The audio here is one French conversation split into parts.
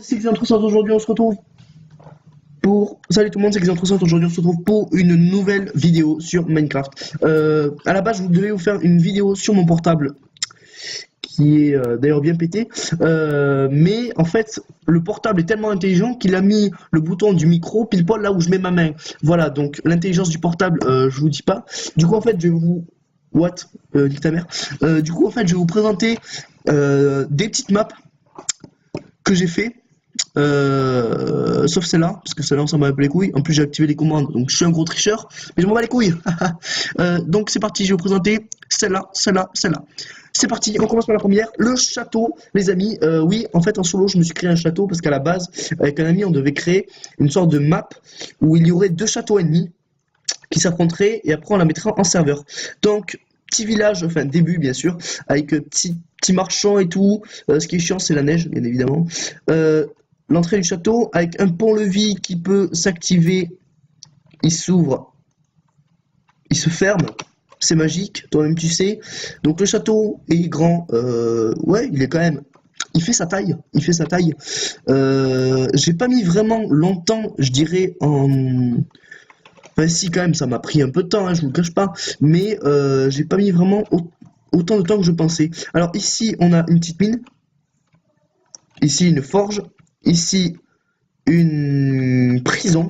C'est Xen300, aujourd'hui on se retrouve pour... Salut tout le monde, c'est Xen300, aujourd'hui on se retrouve pour une nouvelle vidéo sur Minecraft. À la base je devais vous faire une vidéo sur mon portable qui est d'ailleurs bien pété, mais en fait le portable est tellement intelligent qu'il a mis le bouton du micro pile poil là où je mets ma main. Voilà, donc l'intelligence du portable, je vous dis pas. Du coup en fait je vais vous... What? Nique ta mère. Du coup en fait je vais vous présenter des petites maps que j'ai fait. Sauf celle-là, parce que celle-là on s'en bat les couilles. En plus j'ai activé les commandes, donc je suis un gros tricheur, mais je m'en bats les couilles. Donc c'est parti, je vais vous présenter celle-là, celle-là, celle-là. C'est parti, on commence par la première, le château, les amis. Oui, en fait en solo je me suis créé un château parce qu'à la base, avec un ami on devait créer une sorte de map où il y aurait deux châteaux ennemis qui s'affronteraient et après on la mettrait en serveur. Donc petit village, enfin début bien sûr, avec petits marchands et tout. Ce qui est chiant c'est la neige bien évidemment. L'entrée du château avec un pont-levis qui peut s'activer, il s'ouvre, il se ferme, c'est magique, toi-même tu sais. Donc le château est grand, ouais il est quand même, il fait sa taille, il fait sa taille. J'ai pas mis vraiment longtemps, je dirais en... Enfin si quand même ça m'a pris un peu de temps, hein, je vous le cache pas, mais j'ai pas mis vraiment autant de temps que je pensais. Alors ici on a une petite mine, ici une forge, ici une prison.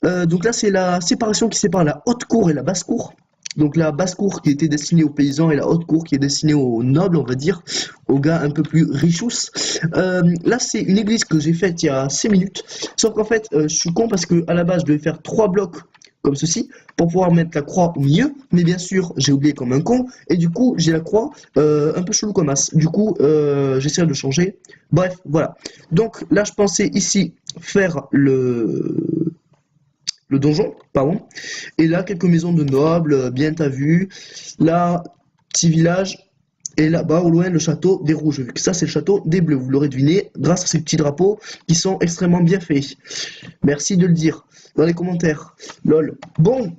Donc là c'est la séparation qui sépare la haute cour et la basse cour. Donc la basse cour qui était destinée aux paysans et la haute cour qui est destinée aux nobles, on va dire, aux gars un peu plus richous. Là c'est une église que j'ai faite il y a 6 minutes, sauf qu'en fait je suis con parce que à la base je devais faire 3 blocs comme ceci pour pouvoir mettre la croix au milieu, mais bien sûr j'ai oublié comme un con et du coup j'ai la croix un peu chelou comme as. Du coup j'essaie de changer. Bref, voilà. Donc là je pensais ici faire le donjon, pardon. Et là, quelques maisons de nobles, bien t'as vu. Là, petit village. Et là-bas, au loin, le château des rouges. Vu que ça, c'est le château des bleus. Vous l'aurez deviné grâce à ces petits drapeaux qui sont extrêmement bien faits. Merci de le dire dans les commentaires. Lol. Bon,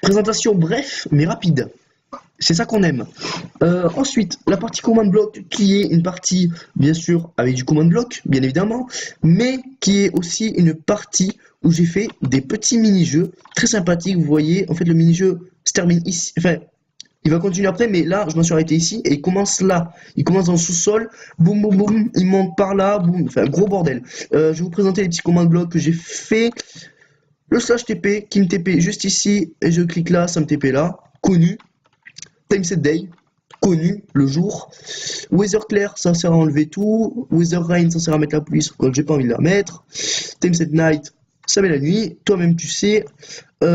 présentation bref, mais rapide. C'est ça qu'on aime. Ensuite, la partie command block qui est une partie, bien sûr, avec du command block, bien évidemment, mais qui est aussi une partie où j'ai fait des petits mini-jeux très sympathiques. Vous voyez, en fait, le mini-jeu se termine ici. Enfin, il va continuer après, mais là, je m'en suis arrêté ici et il commence là. Il commence dans le sous-sol, boum, boum, boum, il monte par là, boum, enfin, gros bordel. Je vais vous présenter les petits command blocks que j'ai fait. Le slash TP qui me TP juste ici et je clique là, ça me TP là, connu. Time set day, connu, le jour. Weather clear, ça sert à enlever tout. Weather rain, ça sert à mettre la pluie, sauf que j'ai pas envie de la mettre. Time set night, ça met la nuit. Toi-même, tu sais. Weather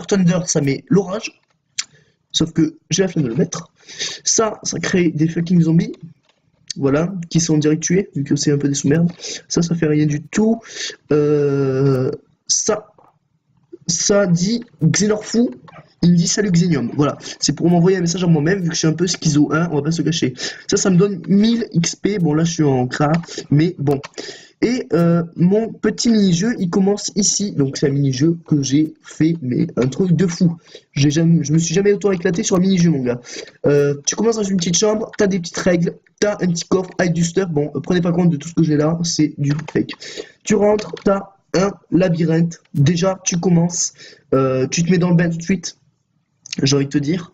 thunder, ça met l'orage. Sauf que j'ai la flemme de le mettre. Ça crée des fucking zombies. Voilà, qui sont direct tués, vu que c'est un peu des sous-merdes. Ça fait rien du tout. Ça dit Xenorfou. Il me dit salut Xenium, voilà, c'est pour m'envoyer un message à moi-même vu que je suis un peu schizo, hein, on va pas se cacher. Ça me donne 1000 XP, bon là je suis en CRA, mais bon. Et mon petit mini-jeu, il commence ici, donc c'est un mini-jeu que j'ai fait, mais un truc de fou. Je me suis jamais autant éclaté sur un mini-jeu mon gars. Tu commences dans une petite chambre, t'as des petites règles, t'as un petit coffre avec du stuff, bon, prenez pas compte de tout ce que j'ai là, c'est du fake. Tu rentres, t'as un labyrinthe, déjà tu commences, tu te mets dans le bain tout de suite. J'ai envie de te dire.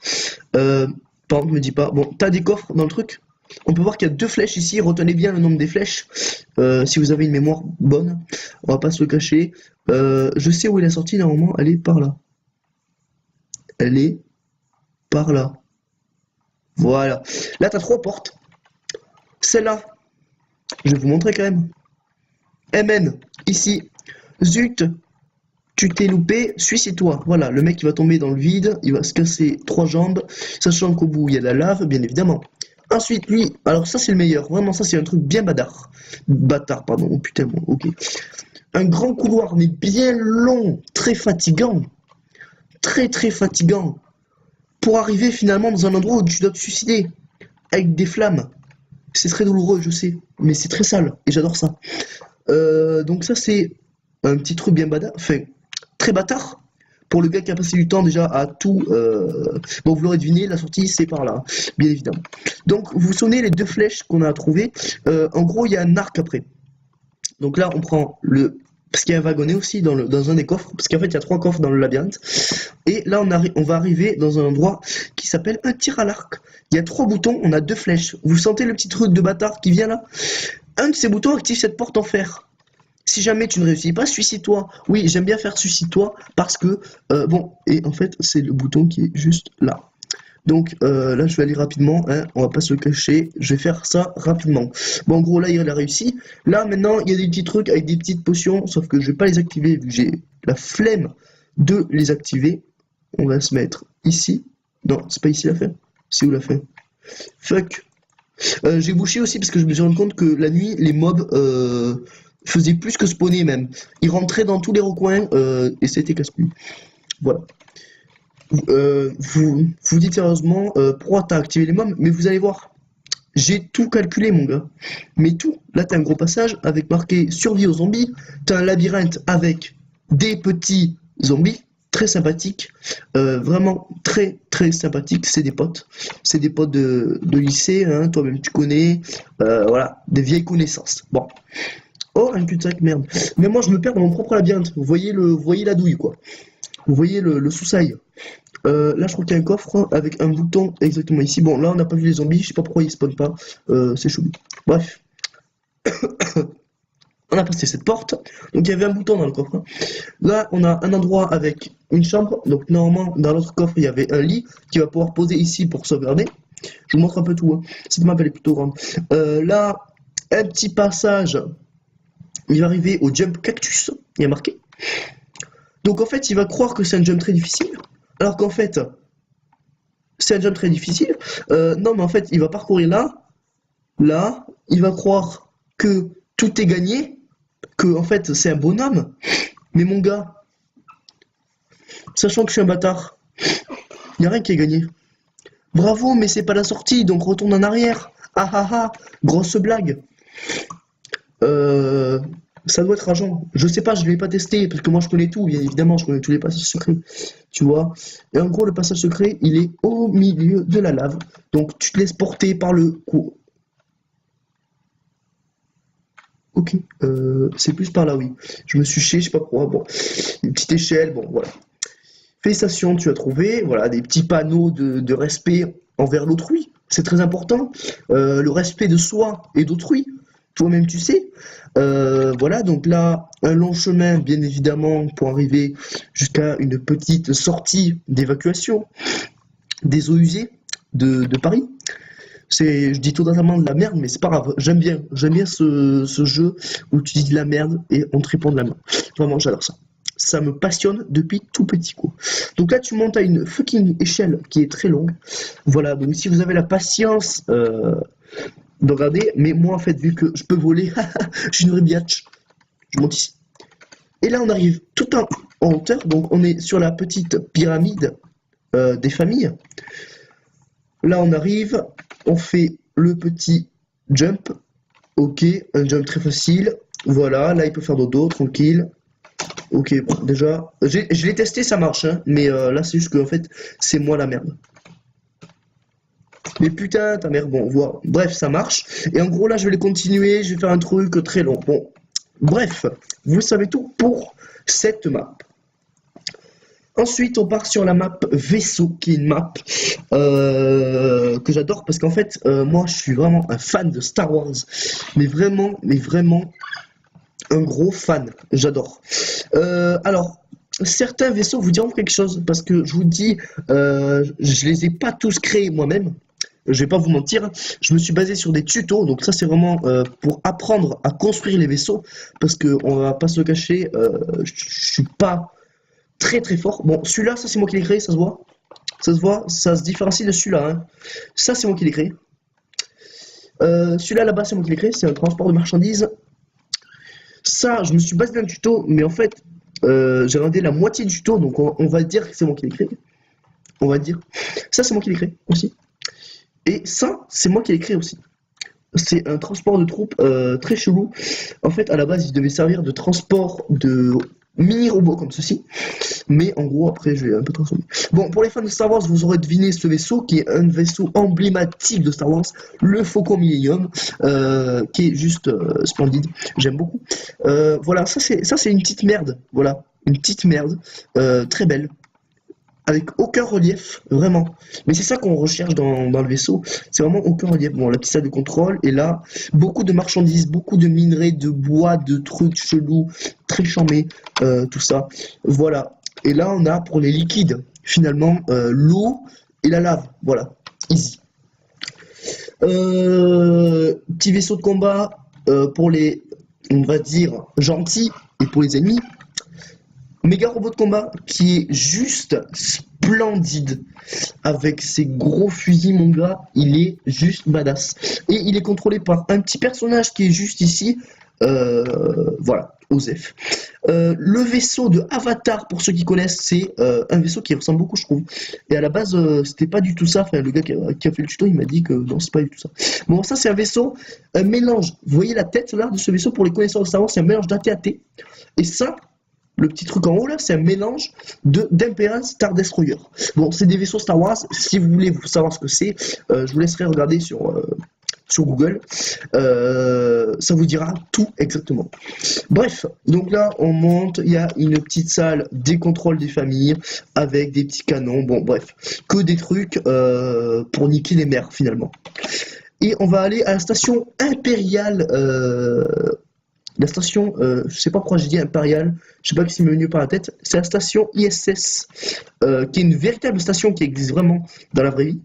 Pardon, me dis pas. Bon, t'as des coffres dans le truc. On peut voir qu'il y a 2 flèches ici. Retenez bien le nombre des flèches. Si vous avez une mémoire bonne. On va pas se le cacher. Je sais où est la sortie normalement. Elle est par là. Elle est par là. Voilà. Là, t'as 3 portes. Celle-là, je vais vous montrer quand même. MN, ici. Zut. Tu t'es loupé, suicide-toi. Voilà, le mec il va tomber dans le vide, il va se casser 3 jambes, sachant qu'au bout il y a de la lave, bien évidemment. Ensuite, lui, alors ça c'est le meilleur, vraiment ça c'est un truc bien bâtard. Bâtard, pardon, oh putain, bon, ok. Un grand couloir, mais bien long, très fatigant. Très très fatigant. Pour arriver finalement dans un endroit où tu dois te suicider. Avec des flammes. C'est très douloureux, je sais, mais c'est très sale, et j'adore ça. Donc ça c'est un petit truc bien bâtard, enfin, très bâtard, Pour le gars qui a passé du temps déjà à tout... Bon, vous l'aurez deviné, la sortie, c'est par là, bien évidemment. Donc, vous vous souvenez, les 2 flèches qu'on a trouvées, en gros, il y a un arc après. Donc là, on prend le... Parce qu'il y a un wagonnet aussi dans un des coffres, parce qu'en fait, il y a 3 coffres dans le labyrinthe. Et là, on va arriver dans un endroit qui s'appelle un tir à l'arc. Il y a 3 boutons, on a 2 flèches. Vous sentez le petit truc de bâtard qui vient là? Un de ces boutons active cette porte en fer. Si jamais tu ne réussis pas, suicide-toi. Oui, j'aime bien faire suicide-toi parce que, bon, et en fait, c'est le bouton qui est juste là. Donc là, je vais aller rapidement, hein, on va pas se cacher, je vais faire ça rapidement. Bon, en gros, là, il a réussi. Là, maintenant, il y a des petits trucs avec des petites potions, sauf que je vais pas les activer vu que j'ai la flemme de les activer. On va se mettre ici. Non, c'est pas ici la fin. C'est où la fin? Fuck. J'ai bouché aussi parce que je me suis rendu compte que la nuit, les mobs faisaient plus que spawner même. Ils rentraient dans tous les recoins et c'était casse-couille. Voilà. Vous dites sérieusement pourquoi t'as activé les mobs, mais vous allez voir, j'ai tout calculé mon gars, mais tout. Là t'as un gros passage avec marqué survie aux zombies, t'as un labyrinthe avec des petits zombies, très sympathiques, vraiment très très sympathiques, c'est des potes de lycée, hein, toi-même tu connais, voilà, des vieilles connaissances. Bon, oh un cul-de-sac, merde, mais moi je me perds dans mon propre labyrinthe, vous voyez la douille quoi, vous voyez le sous-sail. Là, je crois qu'il y a un coffre avec un bouton exactement ici. Bon, là, on n'a pas vu les zombies. Je sais pas pourquoi ils spawnent pas. C'est chelou. Bref. On a passé cette porte. Donc, il y avait un bouton dans le coffre. Là, on a un endroit avec une chambre. Donc, normalement, dans l'autre coffre, il y avait un lit qui va pouvoir poser ici pour sauvegarder. Je vous montre un peu tout. Hein. Cette map, elle est plutôt grande. Là, un petit passage. Il va arriver au jump cactus. Il y a marqué. Donc, en fait, il va croire que c'est un jump très difficile. Alors qu'en fait, c'est un jump très difficile. Non, mais en fait, il va parcourir là, il va croire que tout est gagné, que en fait, c'est un bonhomme. Mais mon gars, sachant que je suis un bâtard, il n'y a rien qui est gagné. Bravo, mais c'est pas la sortie, donc retourne en arrière. Ah ah ah, grosse blague. Ça doit être rageant. Je sais pas, je l'ai pas testé parce que moi je connais tout, bien évidemment, je connais tous les passages secrets, tu vois. Et en gros, le passage secret, il est au milieu de la lave, donc tu te laisses porter par le courant. Ok, c'est plus par là, oui. Je me suis chié, je sais pas pourquoi. Bon, une petite échelle, bon, voilà. Félicitations, tu as trouvé, voilà, des petits panneaux de respect envers l'autrui. C'est très important. Le respect de soi et d'autrui. Toi-même, tu sais. Voilà, donc là, un long chemin, bien évidemment, pour arriver jusqu'à une petite sortie d'évacuation des eaux usées de Paris. Je dis totalement de la merde, mais c'est pas grave. J'aime bien ce jeu où tu dis de la merde et on te répond de la merde. Vraiment, j'adore ça. Ça me passionne depuis tout petit coup. Donc là, tu montes à une fucking échelle qui est très longue. Voilà, donc si vous avez la patience de regarder, mais moi en fait, vu que je peux voler, je suis une vraie biatch. Je monte ici. Et là, on arrive tout en hauteur, donc on est sur la petite pyramide des familles. Là, on arrive, on fait le petit jump. Ok, un jump très facile. Voilà, là, il peut faire dodo, tranquille. Ok, bon, déjà, je l'ai testé, ça marche, hein, mais là, c'est juste que, en fait, c'est moi la merde. Mais putain, ta mère, bon, voilà. Bref, ça marche. Et en gros, là, je vais les continuer, je vais faire un truc très long. Bon, bref, vous savez tout pour cette map. Ensuite, on part sur la map vaisseau, qui est une map que j'adore parce qu'en fait, moi, je suis vraiment un fan de Star Wars, mais vraiment, un gros fan. J'adore. Alors, certains vaisseaux vous diront quelque chose parce que je vous dis, je les ai pas tous créés moi-même. Je vais pas vous mentir, je me suis basé sur des tutos, donc ça c'est vraiment pour apprendre à construire les vaisseaux, parce que on va pas se le cacher, je suis pas très très fort. Bon, celui-là, ça c'est moi qui l'ai créé, ça se voit. Ça se voit, ça se différencie de celui-là. Hein. Ça c'est moi qui l'ai créé. Celui-là là-bas, c'est moi qui l'ai créé, c'est un transport de marchandises. Ça, je me suis basé dans le tuto, mais en fait, j'ai regardé la moitié du tuto, donc on va dire que c'est moi qui l'ai créé. On va dire. Ça, c'est moi qui l'ai créé aussi. Et ça, c'est moi qui l'ai créé aussi. C'est un transport de troupes très chelou. En fait, à la base, il devait servir de transport de mini robot comme ceci, mais en gros après je vais un peu transformer. Bon, pour les fans de Star Wars, vous aurez deviné ce vaisseau qui est un vaisseau emblématique de Star Wars, le Faucon Millennium, qui est juste splendide, j'aime beaucoup. Voilà, ça c'est une petite merde, voilà, une petite merde, très belle, avec aucun relief, vraiment. Mais c'est ça qu'on recherche dans le vaisseau, c'est vraiment aucun relief. Bon, la petite salle de contrôle, et là, beaucoup de marchandises, beaucoup de minerais, de bois, de trucs chelous, très charmés, tout ça. Voilà. Et là, on a pour les liquides, finalement, l'eau et la lave. Voilà, easy. Petit vaisseau de combat pour les, on va dire, gentils, et pour les ennemis. Méga robot de combat qui est juste splendide avec ses gros fusils, mon gars, il est juste badass. Et il est contrôlé par un petit personnage qui est juste ici, voilà, Osef. Le vaisseau de Avatar, pour ceux qui connaissent, c'est un vaisseau qui ressemble beaucoup, je trouve. Et à la base, c'était pas du tout ça. Enfin, le gars qui a fait le tuto, il m'a dit que non, c'est pas du tout ça. Bon, ça, c'est un vaisseau, un mélange. Vous voyez la tête là de ce vaisseau pour les connaisseurs de Star Wars, c'est un mélange d'AT-AT. Et ça, le petit truc en haut là, c'est un mélange d'Imperial Star Destroyer. Bon, c'est des vaisseaux Star Wars. Si vous voulez savoir ce que c'est, je vous laisserai regarder sur Google. Ça vous dira tout exactement. Bref, donc là, on monte. Il y a une petite salle des contrôles des familles avec des petits canons. Bon, bref, que des trucs pour niquer les mers finalement. Et on va aller à la station impériale. La station, je sais pas pourquoi j'ai dit impériale, je sais pas qui s'est venu par la tête, c'est la station ISS, qui est une véritable station qui existe vraiment dans la vraie vie.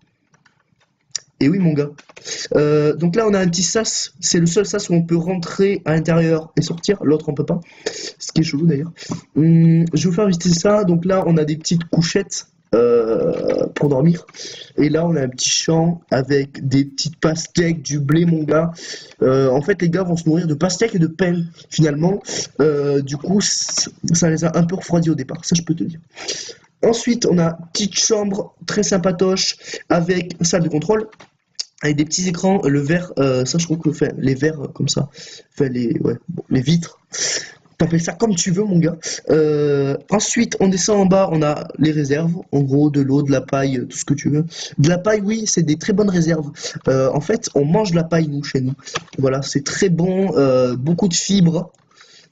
Et oui, mon gars. Donc là, on a un petit sas, c'est le seul sas où on peut rentrer à l'intérieur et sortir, l'autre on peut pas, ce qui est chelou d'ailleurs. Je vais vous faire visiter ça, donc là, on a des petites couchettes pour dormir. Et là, on a un petit champ avec des petites pastèques, du blé, mon gars. En fait, les gars vont se nourrir de pastèques et de pain, finalement. Du coup, ça les a un peu refroidis au départ, ça je peux te dire. Ensuite, on a petite chambre très sympatoche avec salle de contrôle, avec des petits écrans, le verre, ça je trouve que les verres comme ça, les vitres. T'appelles ça comme tu veux, mon gars. Ensuite, on descend en bas, on a les réserves. En gros, de l'eau, de la paille, tout ce que tu veux. De la paille, oui, c'est des très bonnes réserves. En fait, on mange de la paille, nous, chez nous. Voilà, c'est très bon. Beaucoup de fibres.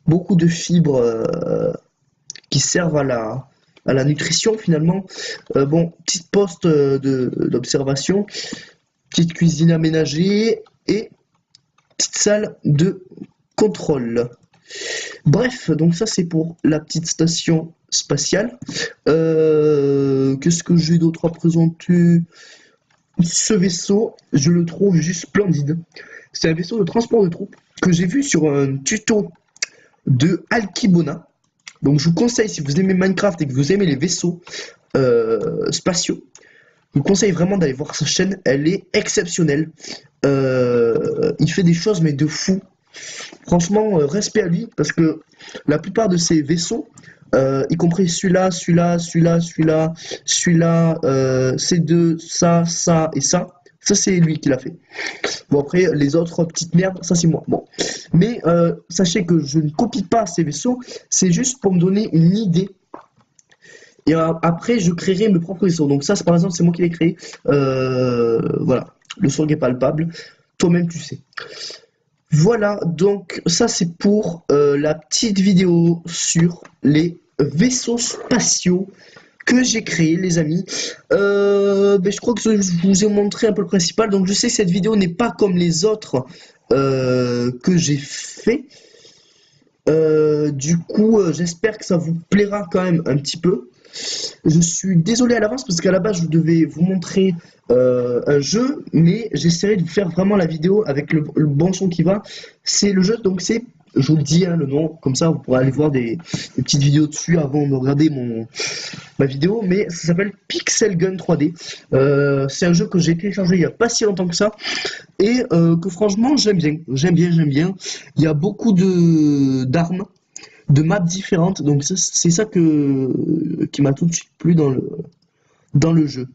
Beaucoup de fibres qui servent à la nutrition, finalement. Bon, petite poste d'observation. Petite cuisine aménagée. Et petite salle de contrôle. Bref, donc ça c'est pour la petite station spatiale. Qu'est-ce que j'ai d'autre à présenter? Ce vaisseau, je le trouve juste splendide. C'est un vaisseau de transport de troupes que j'ai vu sur un tuto de Alkibona. Donc je vous conseille, si vous aimez Minecraft et que vous aimez les vaisseaux spatiaux, je vous conseille vraiment d'aller voir sa chaîne, elle est exceptionnelle. Il fait des choses mais de fou. Franchement, respect à lui, parce que la plupart de ces vaisseaux, y compris celui-là, ces deux, ça et ça c'est lui qui l'a fait. Bon, après, les autres petites merdes, ça c'est moi. Bon, mais sachez que je ne copie pas ces vaisseaux, c'est juste pour me donner une idée. Et après, je créerai mes propres vaisseaux. Donc ça, par exemple, c'est moi qui l'ai créé. Voilà, le son est palpable. Toi-même, tu sais. Voilà, donc ça c'est pour la petite vidéo sur les vaisseaux spatiaux que j'ai créés, les amis. Je crois que je vous ai montré un peu le principal, donc je sais que cette vidéo n'est pas comme les autres que j'ai fait. Du coup, j'espère que ça vous plaira quand même un petit peu. Je suis désolé à l'avance parce qu'à la base je devais vous montrer un jeu, mais j'essaierai de vous faire vraiment la vidéo avec le bon son qui va. C'est le jeu, donc c'est, je vous le dis, hein, le nom, comme ça vous pourrez aller voir des petites vidéos dessus avant de regarder ma vidéo, mais ça s'appelle Pixel Gun 3D. C'est un jeu que j'ai téléchargé il n'y a pas si longtemps que ça et que franchement j'aime bien. Il y a beaucoup d'armes, de maps différentes, donc c'est ça qui m'a tout de suite plu dans le jeu.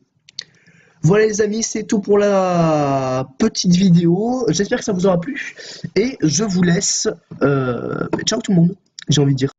Voilà les amis, c'est tout pour la petite vidéo, j'espère que ça vous aura plu, et je vous laisse, ciao tout le monde, j'ai envie de dire.